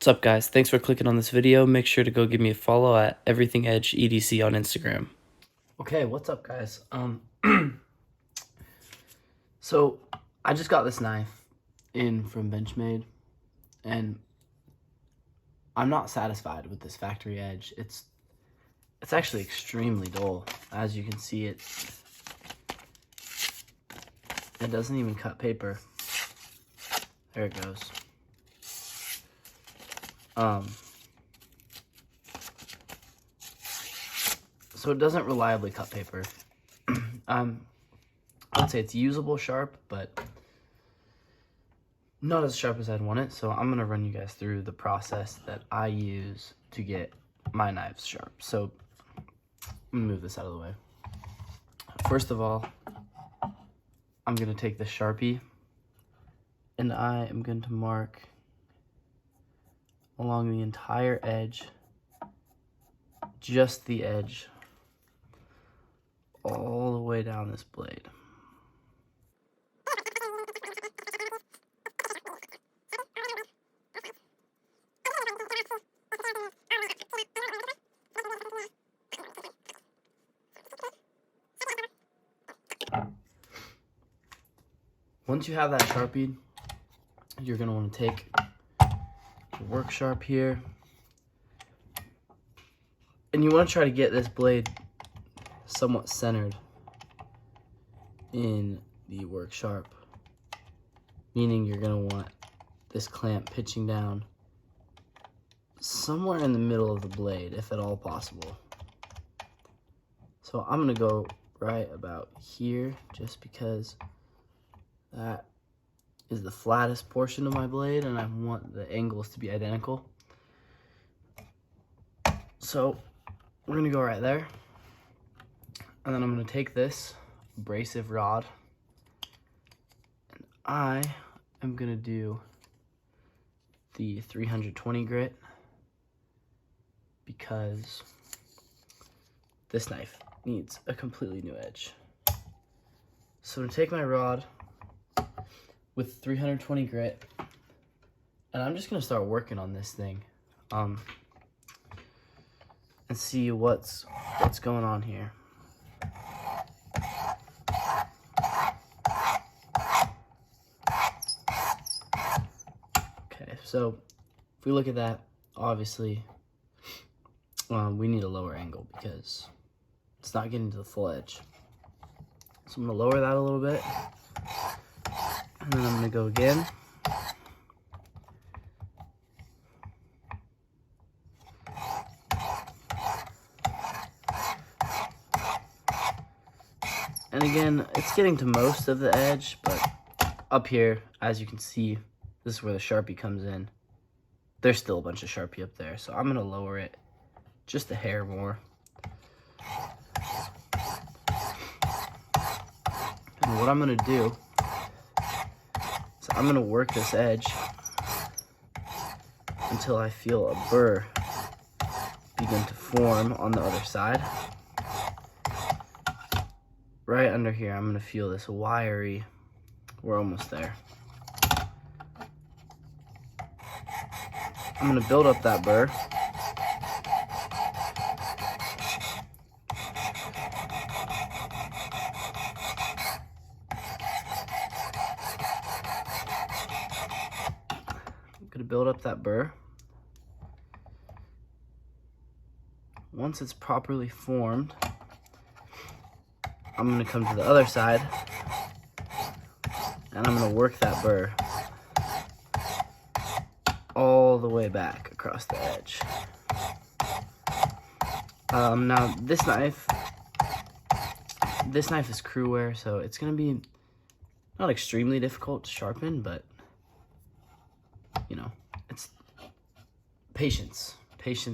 What's up, guys? Thanks for clicking on this video. Make sure to go give me a follow at Everything Edge EDC on Instagram. Okay, what's up, guys? So I just got this knife in from Benchmade, and I'm not satisfied with this factory edge. It's actually extremely dull. As you can see, it doesn't even cut paper. There it goes. So it doesn't reliably cut paper. I would say it's usable sharp, but not as sharp as I'd want it. So I'm gonna run you guys through the process that I use to get my knives sharp. So I'm gonna move this out of the way. First of all, I'm gonna take the Sharpie and I am going to mark along the entire edge, just the edge, all the way down this blade. Once you have that Sharpied, you're going to want to take your work sharp here, and you want to try to get this blade somewhat centered in the work sharp, meaning you're going to want this clamp pitching down somewhere in the middle of the blade, if at all possible. So I'm going to go right about here, just because that is the flattest portion of my blade and I want the angles to be identical. So we're gonna go right there, and then I'm gonna take this abrasive rod and I am gonna do the 320 grit, because this knife needs a completely new edge. So I'm gonna take my rod with 320 grit, and I'm just gonna start working on this thing, and see what's going on here. Okay, so if we look at that, obviously we need a lower angle because it's not getting to the full edge. So I'm gonna lower that a little bit. And then I'm going to go again. And again, it's getting to most of the edge, but up here, as you can see, this is where the Sharpie comes in. There's still a bunch of Sharpie up there, so I'm going to lower it just a hair more. And what I'm going to do, I'm gonna work this edge until I feel a burr begin to form on the other side. Right under here, I'm gonna feel this wiry, we're almost there. I'm gonna build up that burr. Gonna build up that burr. Once it's properly formed, I'm gonna come to the other side and I'm gonna work that burr all the way back across the edge. Now this knife is crew wear, so it's gonna be not extremely difficult to sharpen, but you know, it's patience. Because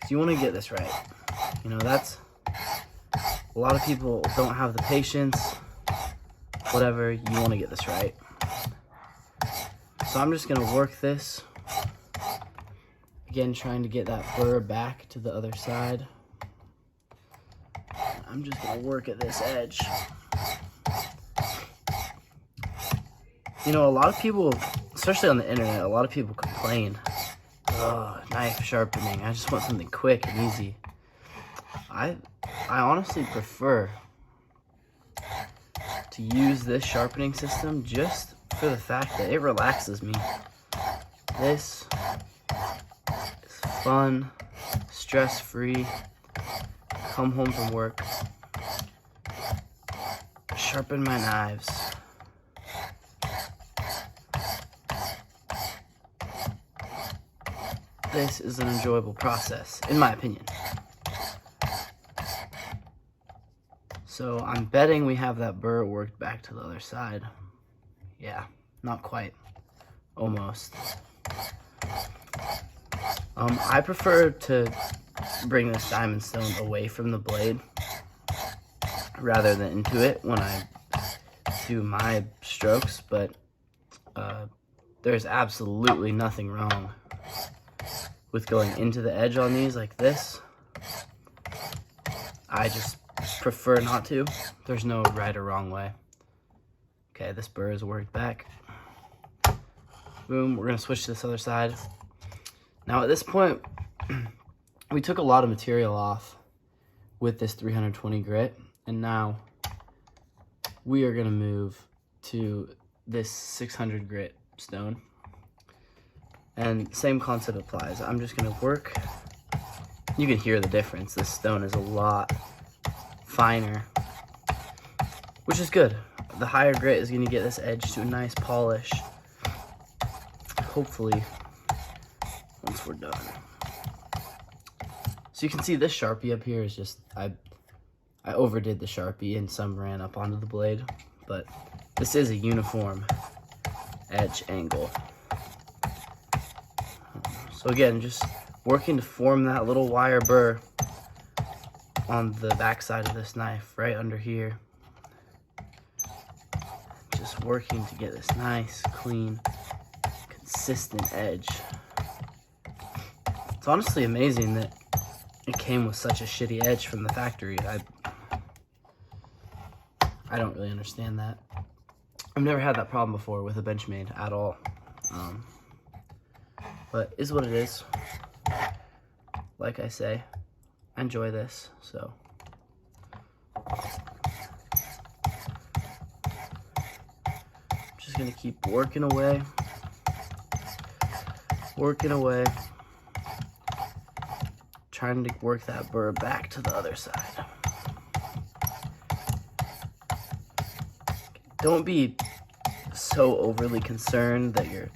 you want to get this right. You know, that's, a lot of people don't have the patience, whatever, you want to get this right. So I'm just going to work this. Again, trying to get that burr back to the other side. I'm just going to work at this edge. You know, a lot of people especially on the internet, a lot of people complain, oh, knife sharpening, I just want something quick and easy. I honestly prefer to use this sharpening system just for the fact that it relaxes me. This is fun, stress-free, come home from work, sharpen my knives. This is an enjoyable process, in my opinion. So I'm betting we have that burr worked back to the other side. Yeah, not quite. Almost. I prefer to bring this diamond stone away from the blade rather than into it when I do my strokes, but there's absolutely nothing wrong with going into the edge on these like this. I just prefer not to. There's no right or wrong way. Okay, this burr is worked back. Boom, we're gonna switch to this other side. Now at this point, we took a lot of material off with this 320 grit, and now we are gonna move to this 600 grit stone. And same concept applies. I'm just gonna work. You can hear the difference. This stone is a lot finer, which is good. The higher grit is gonna get this edge to a nice polish, hopefully, once we're done. So you can see this Sharpie up here is just, I overdid the Sharpie and some ran up onto the blade, but this is a uniform edge angle. So again, just working to form that little wire burr on the back side of this knife, right under here. Just working to get this nice, clean, consistent edge. It's honestly amazing that it came with such a shitty edge from the factory. I don't really understand that. I've never had that problem before with a Benchmade at all. But is what it is. Like I say, I enjoy this, so. Just gonna keep working away. Trying to work that burr back to the other side. Don't be so overly concerned that you're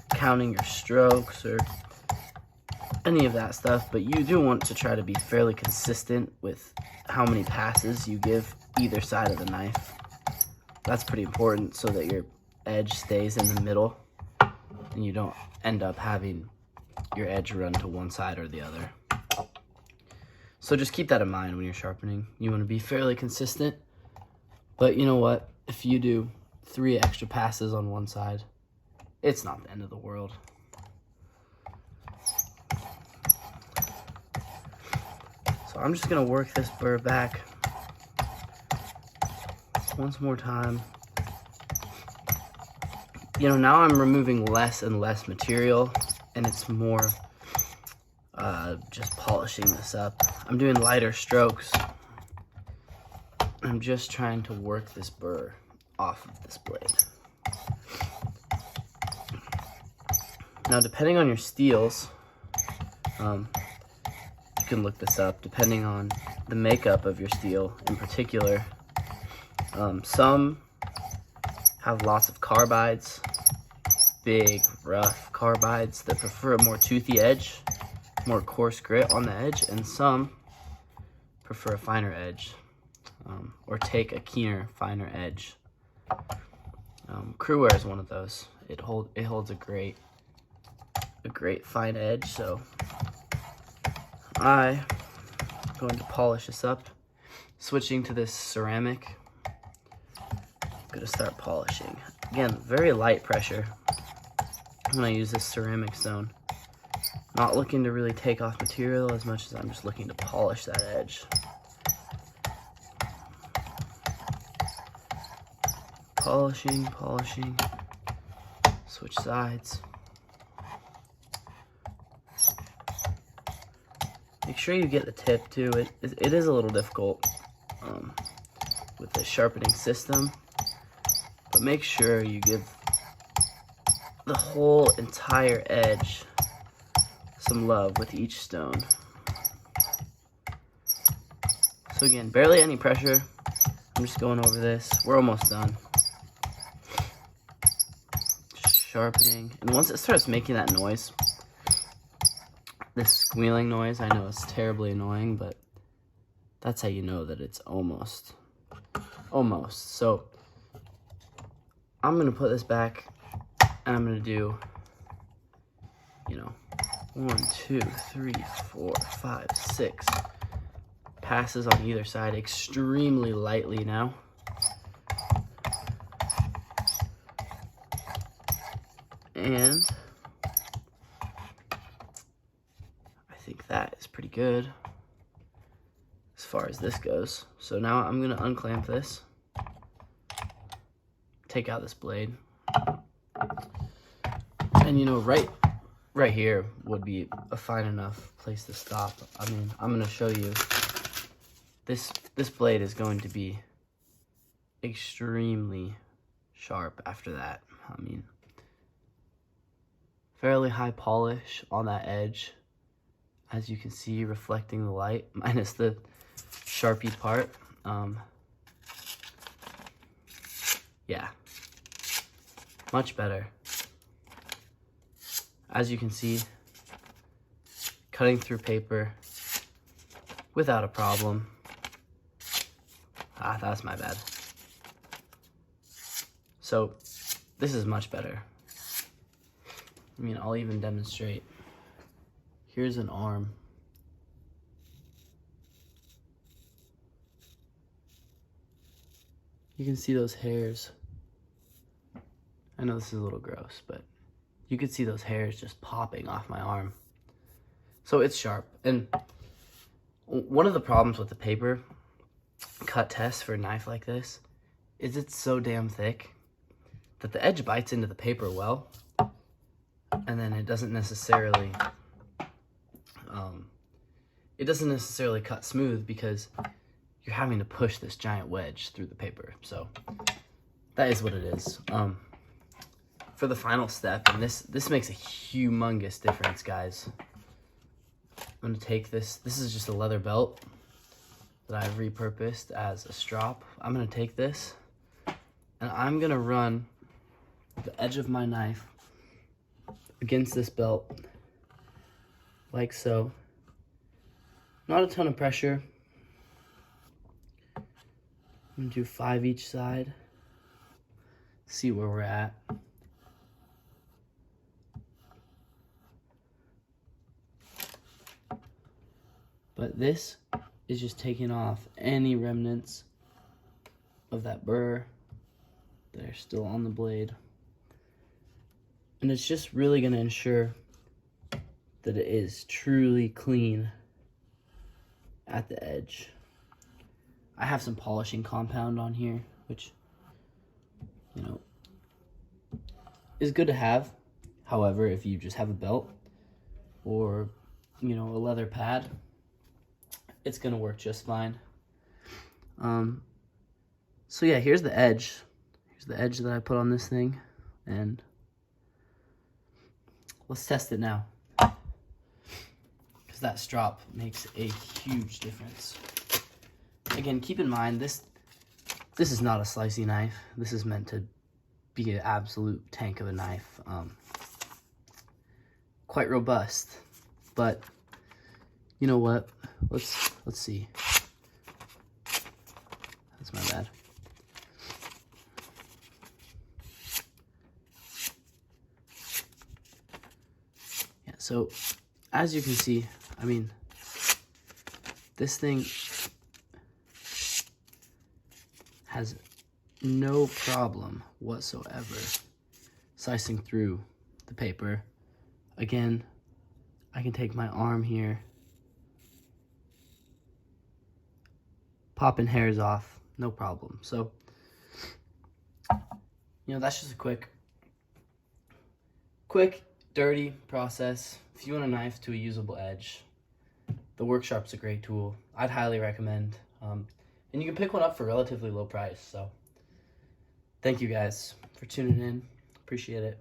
counting your strokes or any of that stuff, but you do want to try to be fairly consistent with how many passes you give either side of the knife. That's pretty important so that your edge stays in the middle and you don't end up having your edge run to one side or the other. So just keep that in mind when you're sharpening. You want to be fairly consistent, but you know what? If you do 3 extra passes on one side, it's not the end of the world. So I'm just gonna work this burr back once more time. You know, now I'm removing less and less material, and it's more just polishing this up. I'm doing lighter strokes. I'm just trying to work this burr off of this blade. Now, depending on your steels, you can look this up, depending on the makeup of your steel in particular. Some have lots of carbides, big, rough carbides that prefer a more toothy edge, more coarse grit on the edge, and some prefer a finer edge, or take a keener, finer edge. Crewware is one of those. It holds a great fine edge, so I'm going to polish this up. Switching to this ceramic, I'm gonna start polishing. Again, very light pressure when I use this ceramic stone. Not looking to really take off material as much as I'm just looking to polish that edge. Polishing. Switch sides. Make sure you get the tip too. It is a little difficult with the sharpening system, but make sure you give the whole entire edge some love with each stone. So again, barely any pressure. I'm just going over this. We're almost done. Just sharpening. And once it starts making that noise, this squealing noise, I know it's terribly annoying, but that's how you know that it's almost. So I'm gonna put this back and I'm gonna do, 1, 2, 3, 4, 5, 6 passes on either side extremely lightly now. And I think that is pretty good as far as this goes. So now I'm gonna unclamp this, take out this blade, and right here would be a fine enough place to stop. I mean, I'm gonna show you. This blade is going to be extremely sharp after that. I mean, fairly high polish on that edge, as you can see, reflecting the light, minus the Sharpie part. Yeah, much better. As you can see, cutting through paper without a problem. That's my bad. So this is much better. I mean, I'll even demonstrate. Here's an arm. You can see those hairs. I know this is a little gross, but you could see those hairs just popping off my arm. So it's sharp. And one of the problems with the paper cut test for a knife like this is it's so damn thick that the edge bites into the paper well, and then it doesn't necessarily cut smooth because you're having to push this giant wedge through the paper. So that is what it is. For the final step, and this makes a humongous difference, guys. I'm gonna take this. This is just a leather belt that I've repurposed as a strap. I'm gonna take this and I'm gonna run the edge of my knife against this belt like so. Not a ton of pressure. I'm gonna do 5 each side. See where we're at. But this is just taking off any remnants of that burr that are still on the blade. And it's just really going to ensure that it is truly clean at the edge. I have some polishing compound on here, which, is good to have. However, if you just have a belt or, a leather pad, it's gonna work just fine. So yeah, here's the edge. Here's the edge that I put on this thing, and let's test it now, because that strop makes a huge difference. Again, keep in mind, this is not a slicey knife. This is meant to be an absolute tank of a knife. Quite robust, but you know what? Let's see. That's my bad. Yeah, so as you can see, I mean, this thing has no problem whatsoever slicing through the paper. Again, I can take my arm here, popping hairs off, no problem. So, that's just a quick quick, dirty process. If you want a knife to a usable edge, the Work Sharp's a great tool. I'd highly recommend. And you can pick one up for a relatively low price. So thank you guys for tuning in. Appreciate it.